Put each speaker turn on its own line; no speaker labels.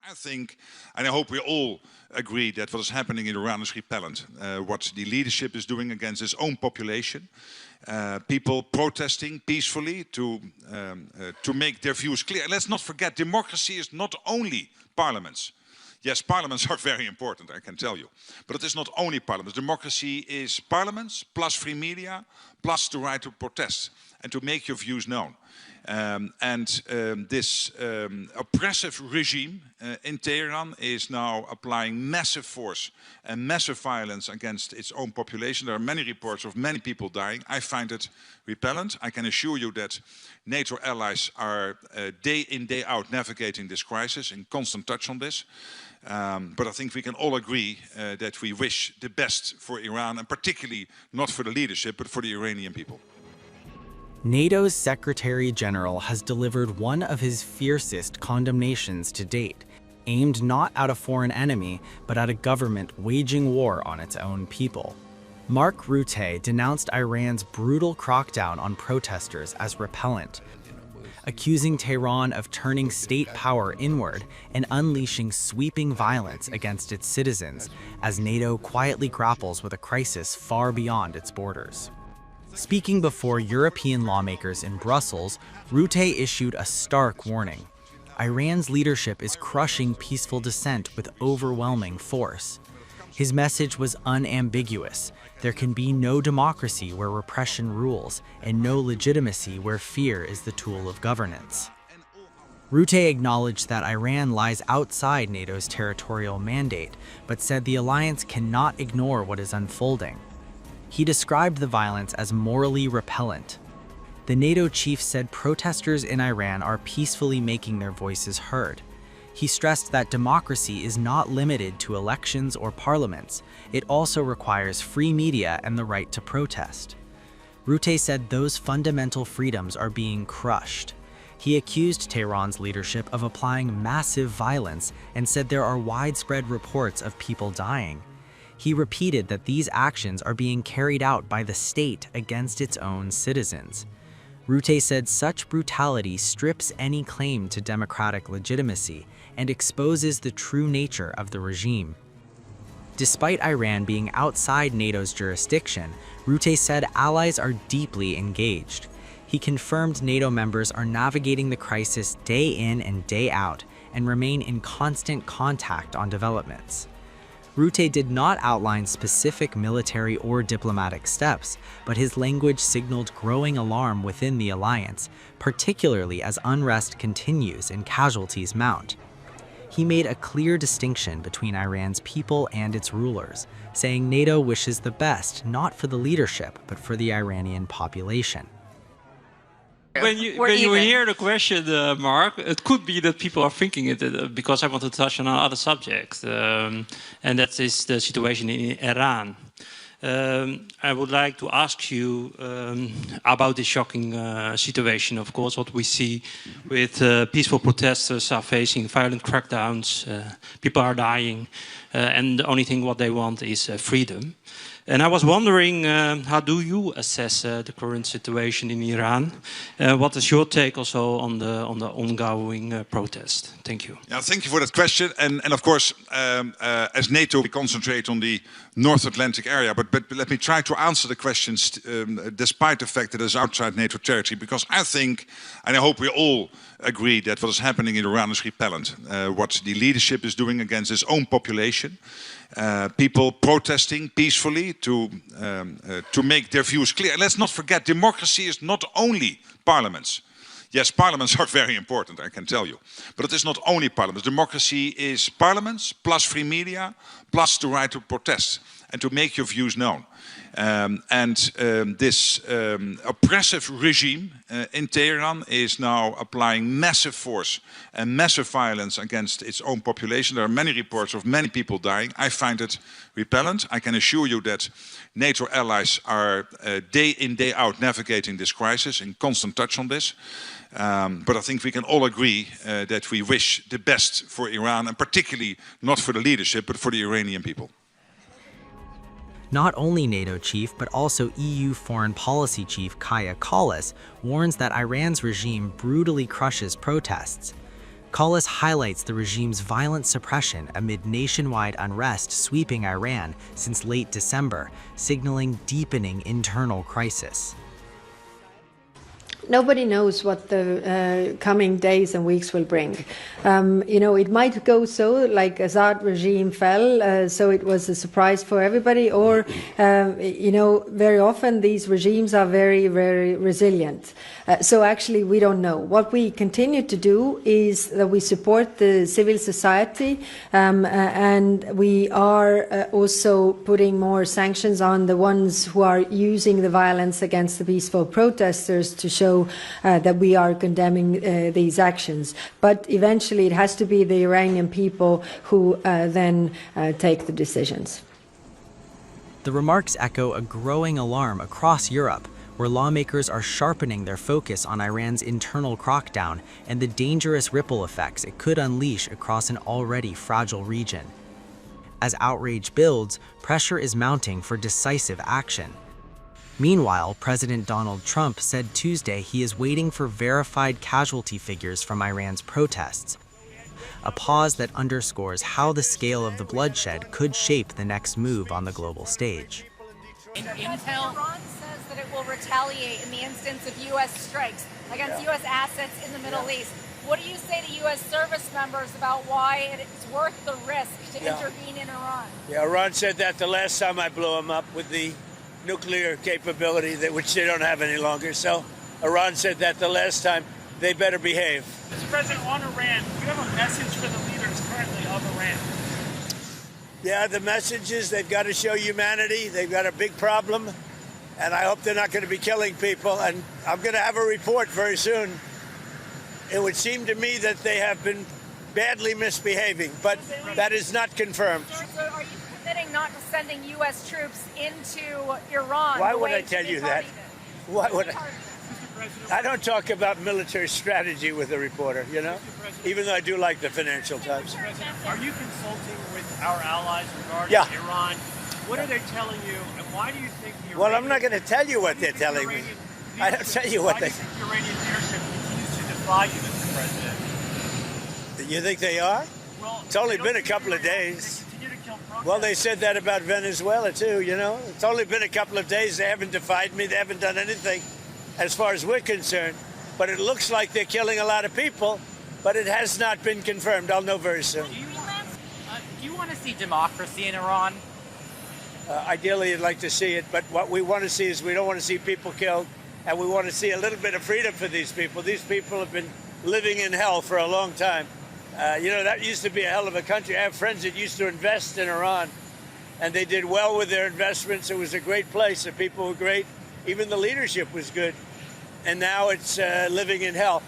I think, and I hope we all agree, that what is happening in Iran is repellent. What the leadership is doing against its own population, people protesting peacefully to make their views clear. And let's not forget, democracy is not only parliaments. Yes, parliaments are very important, I can tell you. But it is not only parliaments. Democracy is parliaments, plus free media, plus the right to protest and to make your views known. This oppressive regime in Tehran is now applying massive force and massive violence against its own population. There are many reports of many people dying. I find it repellent. I can assure you that NATO allies are day in, day out navigating this crisis, in constant touch on this. But I think we can all agree that we wish the best for Iran, and particularly not for the leadership, but for the Iranian people.
NATO's Secretary General has delivered one of his fiercest condemnations to date, aimed not at a foreign enemy, but at a government waging war on its own people. Mark Rutte denounced Iran's brutal crackdown on protesters as repellent, accusing Tehran of turning state power inward and unleashing sweeping violence against its citizens as NATO quietly grapples with a crisis far beyond its borders. Speaking before European lawmakers in Brussels, Rutte issued a stark warning. Iran's leadership is crushing peaceful dissent with overwhelming force. His message was unambiguous. There can be no democracy where repression rules, and no legitimacy where fear is the tool of governance. Rutte acknowledged that Iran lies outside NATO's territorial mandate, but said the alliance cannot ignore what is unfolding. He described the violence as morally repellent. The NATO chief said protesters in Iran are peacefully making their voices heard. He stressed that democracy is not limited to elections or parliaments. It also requires free media and the right to protest. Rutte said those fundamental freedoms are being crushed. He accused Tehran's leadership of applying massive violence and said there are widespread reports of people dying. He repeated that these actions are being carried out by the state against its own citizens. Rutte said such brutality strips any claim to democratic legitimacy and exposes the true nature of the regime. Despite Iran being outside NATO's jurisdiction, Rutte said allies are deeply engaged. He confirmed NATO members are navigating the crisis day in and day out and remain in constant contact on developments. Rutte did not outline specific military or diplomatic steps, but his language signaled growing alarm within the alliance, particularly as unrest continues and casualties mount. He made a clear distinction between Iran's people and its rulers, saying NATO wishes the best not for the leadership, but for the Iranian population.
When you hear the question, Mark, it could be that people are thinking it because I want to touch on another subject, and that is the situation in Iran. I would like to ask you about this shocking situation, of course, what we see with peaceful protesters are facing violent crackdowns, people are dying, and the only thing what they want is freedom. And I was wondering, how do you assess the current situation in Iran? What is your take also on the ongoing protest? Thank you.
Yeah, thank you for that question. And of course, as NATO, we concentrate on the North Atlantic area. But let me try to answer the questions despite the fact that it is outside NATO territory. Because I think, and I hope we all agree, that what is happening in Iran is repellent. What the leadership is doing against its own population, people protesting peacefully to make their views clear. And let's not forget, democracy is not only parliaments. Yes, parliaments are very important, I can tell you. But it is not only parliaments. Democracy is parliaments, plus free media, plus the right to protest and to make your views known. This oppressive regime in Tehran is now applying massive force and massive violence against its own population. There are many reports of many people dying. I find it repellent. I can assure you that NATO allies are day in, day out navigating this crisis, in constant touch on this. But I think we can all agree that we wish the best for Iran, and particularly not for the leadership, but for the Iranian people.
Not only NATO chief, but also EU Foreign Policy Chief Kaja Kallas warns that Iran's regime brutally crushes protests. Collis highlights the regime's violent suppression amid nationwide unrest sweeping Iran since late December, signaling deepening internal crisis.
Nobody knows what the coming days and weeks will bring. It might go so, like Assad regime fell, so it was a surprise for everybody, or, very often these regimes are very, very resilient. So actually, we don't know. What we continue to do is that we support the civil society, and we are also putting more sanctions on the ones who are using the violence against the peaceful protesters to show that we are condemning these actions. But eventually it has to be the Iranian people who then take the decisions.
The remarks echo a growing alarm across Europe, where lawmakers are sharpening their focus on Iran's internal crackdown and the dangerous ripple effects it could unleash across an already fragile region. As outrage builds, pressure is mounting for decisive action. Meanwhile, President Donald Trump said Tuesday he is waiting for verified casualty figures from Iran's protests, a pause that underscores how the scale of the bloodshed could shape the next move on the global stage.
Intel Iran says that it will retaliate in the instance of U.S. strikes against U.S. assets in the Middle East. What do you say to U.S. service members about why it is worth the risk to intervene in Iran?
Yeah, Iran said that the last time I blew them up with the nuclear capability, which they don't have any longer. So Iran said that the last time. They better behave.
Mr. President, on Iran, do you have a message for the leaders currently of Iran?
Yeah, the message is they've got to show humanity. They've got a big problem, and I hope they're not going to be killing people. And I'm going to have a report very soon. It would seem to me that they have been badly misbehaving, but that is not confirmed.
So are you committing not to sending U.S. troops into Iran?
Why would I tell you that? Why would I don't talk about military strategy with a reporter, even though I do like the Financial Times.
Are you consulting with our allies regarding Iran? What are they telling you, and why do you think the Iranian...
Well, I'm not going to tell you what they're telling me. I don't tell you what they...
Why do you think the Iranian leadership continues to defy you, Mr. President?
You think they are?
Well,
it's only been a couple of days.
They continue to kill protesters.
Well, they said that about Venezuela, too, It's only been a couple of days. They haven't defied me. They haven't done anything as far as we're concerned. But it looks like they're killing a lot of people, but it has not been confirmed. I'll know very soon.
Do you want to see democracy in Iran?
Ideally, you'd like to see it, but what we want to see is we don't want to see people killed, and we want to see a little bit of freedom for these people. These people have been living in hell for a long time. That used to be a hell of a country. I have friends that used to invest in Iran, and they did well with their investments. It was a great place. The people were great. Even the leadership was good. And now it's living in hell.